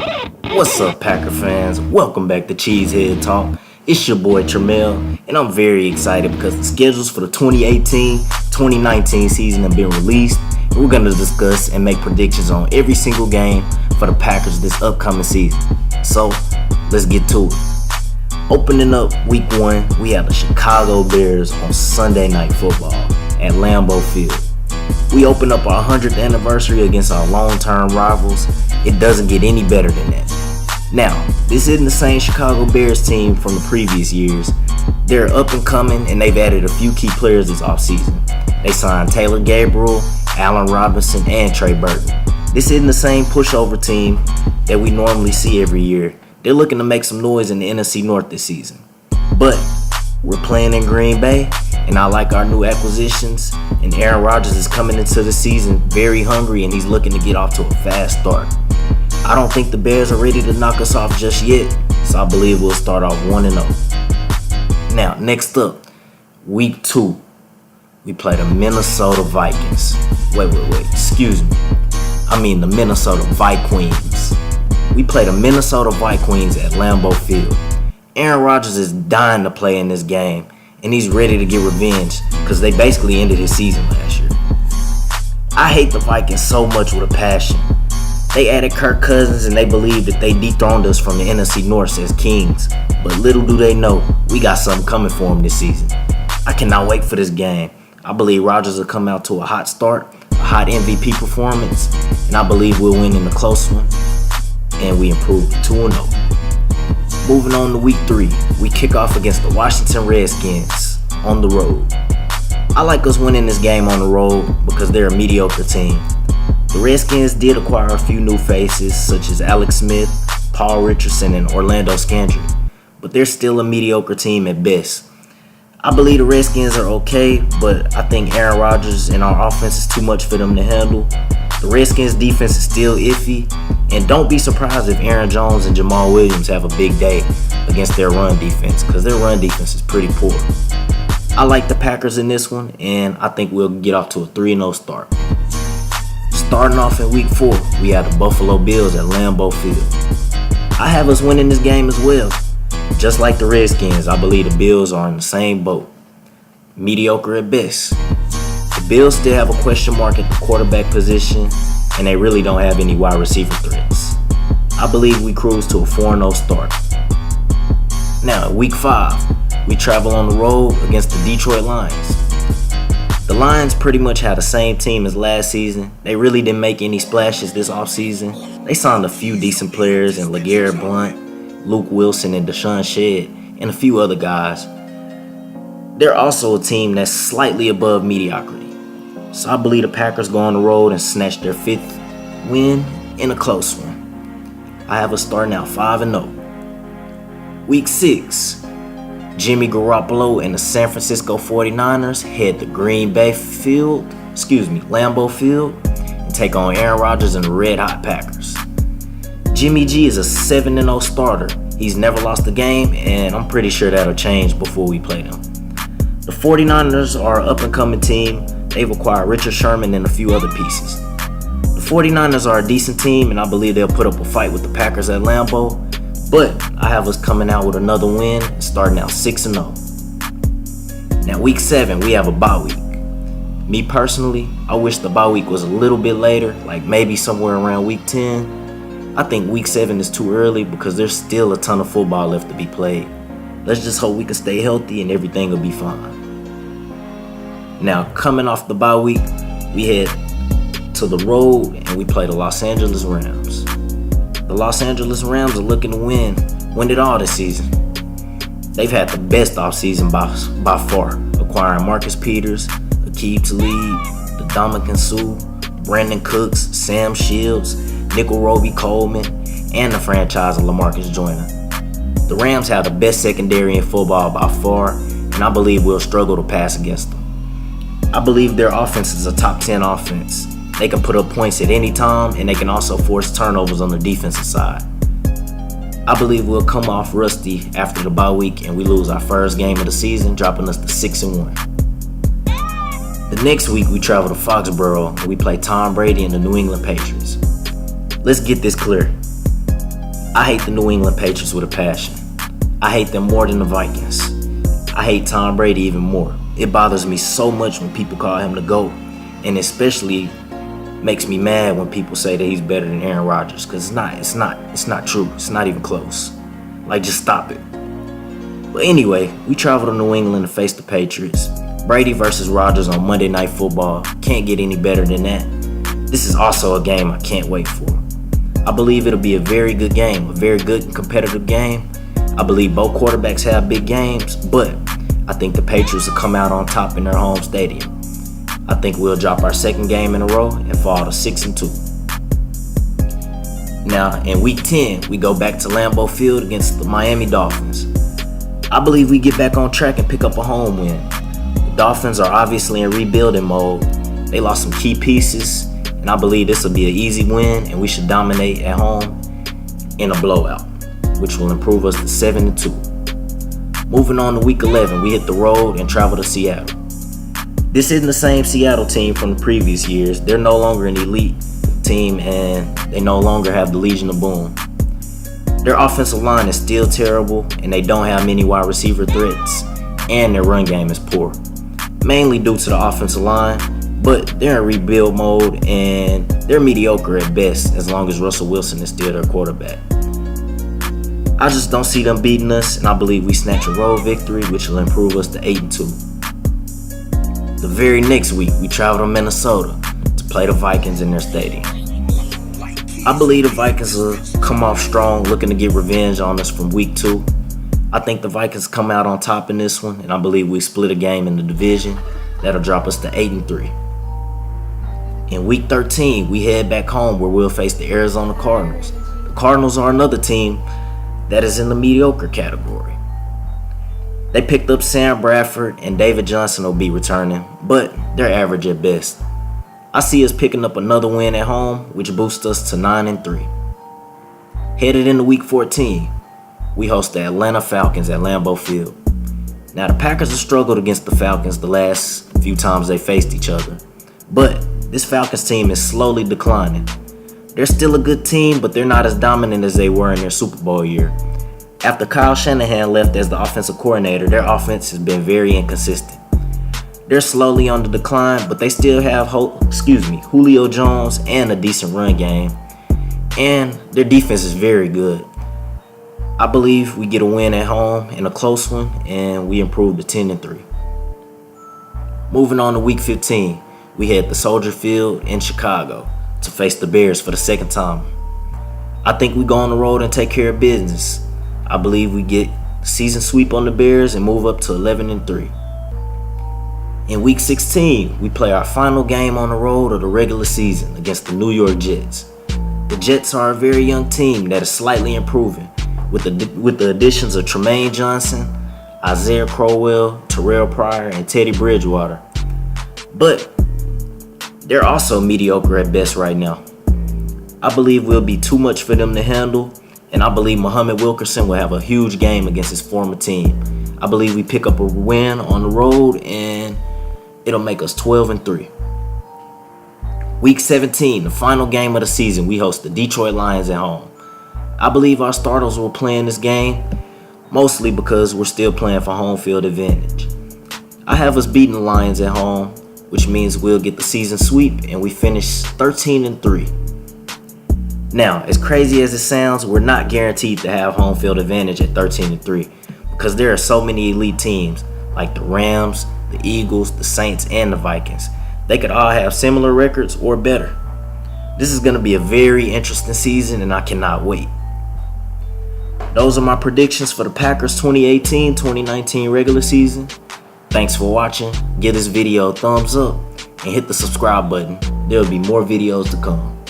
What's up, Packer fans? Welcome back to Cheesehead Talk. It's your boy Tremel, and I'm very excited because the schedules for the 2018-2019 season have been released, and we're going to discuss and make predictions on every single game for the Packers this upcoming season. So, let's get to it. Opening up week 1, we have the Chicago Bears on Sunday Night Football at Lambeau Field. We open up our 100th anniversary against our long-term rivals. It doesn't get any better than that. Now, this isn't the same Chicago Bears team from the previous years. They're up and coming, and they've added a few key players this offseason. They signed Taylor Gabriel, Allen Robinson, and Trey Burton. This isn't the same pushover team that we normally see every year. They're looking to make some noise in the NFC North this season. But we're playing in Green Bay, and I like our new acquisitions, and Aaron Rodgers is coming into the season very hungry, and he's looking to get off to a fast start. I don't think the Bears are ready to knock us off just yet, so I believe we'll start off 1-0. Now, next up, week 2, we play the Minnesota Vikings. Excuse me. I mean the Minnesota Vikings. We play the Minnesota Vikings at Lambeau Field. Aaron Rodgers is dying to play in this game, and he's ready to get revenge because they basically ended his season last year. I hate the Vikings so much with a passion. They added Kirk Cousins, and they believe that they dethroned us from the NFC North as kings. But little do they know, we got something coming for them this season. I cannot wait for this game. I believe Rodgers will come out to a hot start, a hot MVP performance, and I believe we'll win in a close one, and we improve to 2-0. Moving on to week 3, we kick off against the Washington Redskins on the road. I like us winning this game on the road because they're a mediocre team. The Redskins did acquire a few new faces such as Alex Smith, Paul Richardson, and Orlando Scandrick, but they're still a mediocre team at best. I believe the Redskins are okay, but I think Aaron Rodgers and our offense is too much for them to handle. The Redskins defense is still iffy, and don't be surprised if Aaron Jones and Jamal Williams have a big day against their run defense, because their run defense is pretty poor. I like the Packers in this one, and I think we'll get off to a 3-0 start. Starting off in week 4, we have the Buffalo Bills at Lambeau Field. I have us winning this game as well. Just like the Redskins, I believe the Bills are in the same boat. Mediocre at best. The Bills still have a question mark at the quarterback position, and they really don't have any wide receiver threats. I believe we cruise to a 4-0 start. Now, in week 5, we travel on the road against the Detroit Lions. The Lions pretty much had the same team as last season. They really didn't make any splashes this offseason. They signed a few decent players in LeGarrette Blount, Luke Wilson, and Deshaun Shedd, and a few other guys. They're also a team that's slightly above mediocrity. So I believe the Packers go on the road and snatch their 5th win in a close one. I have us starting out 5-0. Week 6. Jimmy Garoppolo and the San Francisco 49ers head to Lambeau Field, and take on Aaron Rodgers and the Red Hot Packers. Jimmy G is a 7-0 starter. He's never lost a game, and I'm pretty sure that'll change before we play them. The 49ers are an up-and-coming team. They've acquired Richard Sherman and a few other pieces. The 49ers are a decent team, and I believe they'll put up a fight with the Packers at Lambeau. But I have us coming out with another win and starting out 6-0. Now, week 7, we have a bye week. Me personally, I wish the bye week was a little bit later, like maybe somewhere around week 10. I think week 7 is too early because there's still a ton of football left to be played. Let's just hope we can stay healthy and everything will be fine. Now, coming off the bye week, we head to the road and we play the Los Angeles Rams. The Los Angeles Rams are looking to win it all this season. They've had the best offseason by far, acquiring Marcus Peters, Aqib Talib, Ndamukong Suh, Brandon Cooks, Sam Shields, Nickel Roby Coleman, and the franchise of LaMarcus Joyner. The Rams have the best secondary in football by far, and I believe we'll struggle to pass against them. I believe their offense is a top 10 offense. They can put up points at any time, and they can also force turnovers on the defensive side. I believe we'll come off rusty after the bye week, and we lose our first game of the season, dropping us to 6-1. The next week, we travel to Foxborough, and we play Tom Brady and the New England Patriots. Let's get this clear. I hate the New England Patriots with a passion. I hate them more than the Vikings. I hate Tom Brady even more. It bothers me so much when people call him the GOAT, and especially makes me mad when people say that he's better than Aaron Rodgers, because it's not true. It's not even close. Like, just stop it. But anyway, we travel to New England to face the Patriots. Brady versus Rodgers on Monday Night Football. Can't get any better than that. This is also a game I can't wait for. I believe it'll be a very good game, a very good and competitive game. I believe both quarterbacks have big games, but I think the Patriots will come out on top in their home stadium. I think we'll drop our second game in a row and fall to 6-2. Now, in Week 10, we go back to Lambeau Field against the Miami Dolphins. I believe we get back on track and pick up a home win. The Dolphins are obviously in rebuilding mode. They lost some key pieces, and I believe this will be an easy win, and we should dominate at home in a blowout, which will improve us to 7-2. Moving on to Week 11, we hit the road and travel to Seattle. This isn't the same Seattle team from the previous years. They're no longer an elite team, and they no longer have the Legion of Boom. Their offensive line is still terrible, and they don't have many wide receiver threats, and their run game is poor, mainly due to the offensive line, but they're in rebuild mode, and they're mediocre at best as long as Russell Wilson is still their quarterback. I just don't see them beating us, and I believe we snatch a road victory, which will improve us to 8-2. The very next week, we travel to Minnesota to play the Vikings in their stadium. I believe the Vikings will come off strong, looking to get revenge on us from Week 2. I think the Vikings come out on top in this one, and I believe we split a game in the division. That'll drop us to 8-3. In Week 13, we head back home where we'll face the Arizona Cardinals. The Cardinals are another team that is in the mediocre category. They picked up Sam Bradford, and David Johnson will be returning, but they're average at best. I see us picking up another win at home, which boosts us to 9-3. Headed into Week 14, we host the Atlanta Falcons at Lambeau Field. Now, the Packers have struggled against the Falcons the last few times they faced each other, but this Falcons team is slowly declining. They're still a good team, but they're not as dominant as they were in their Super Bowl year. After Kyle Shanahan left as the offensive coordinator, their offense has been very inconsistent. They're slowly on the decline, but they still have Julio Jones and a decent run game, and their defense is very good. I believe we get a win at home in a close one, and we improve to 10-3. Moving on to Week 15, we head to Soldier Field in Chicago to face the Bears for the second time. I think we go on the road and take care of business. I believe we get a season sweep on the Bears and move up to 11-3. In Week 16, we play our final game on the road of the regular season against the New York Jets. The Jets are a very young team that is slightly improving with the additions of Tremaine Johnson, Isaiah Crowell, Terrell Pryor, and Teddy Bridgewater. But they're also mediocre at best right now. I believe we'll be too much for them to handle, and I believe Muhammad Wilkerson will have a huge game against his former team. I believe we pick up a win on the road, and it'll make us 12-3. Week 17, the final game of the season, we host the Detroit Lions at home. I believe our starters will play in this game, mostly because we're still playing for home field advantage. I have us beating the Lions at home, which means we'll get the season sweep, and we finish 13-3. Now, as crazy as it sounds, we're not guaranteed to have home field advantage at 13-3 because there are so many elite teams like the Rams, the Eagles, the Saints, and the Vikings. They could all have similar records or better. This is going to be a very interesting season, and I cannot wait. Those are my predictions for the Packers 2018-2019 regular season. Thanks for watching. Give this video a thumbs up and hit the subscribe button. There will be more videos to come.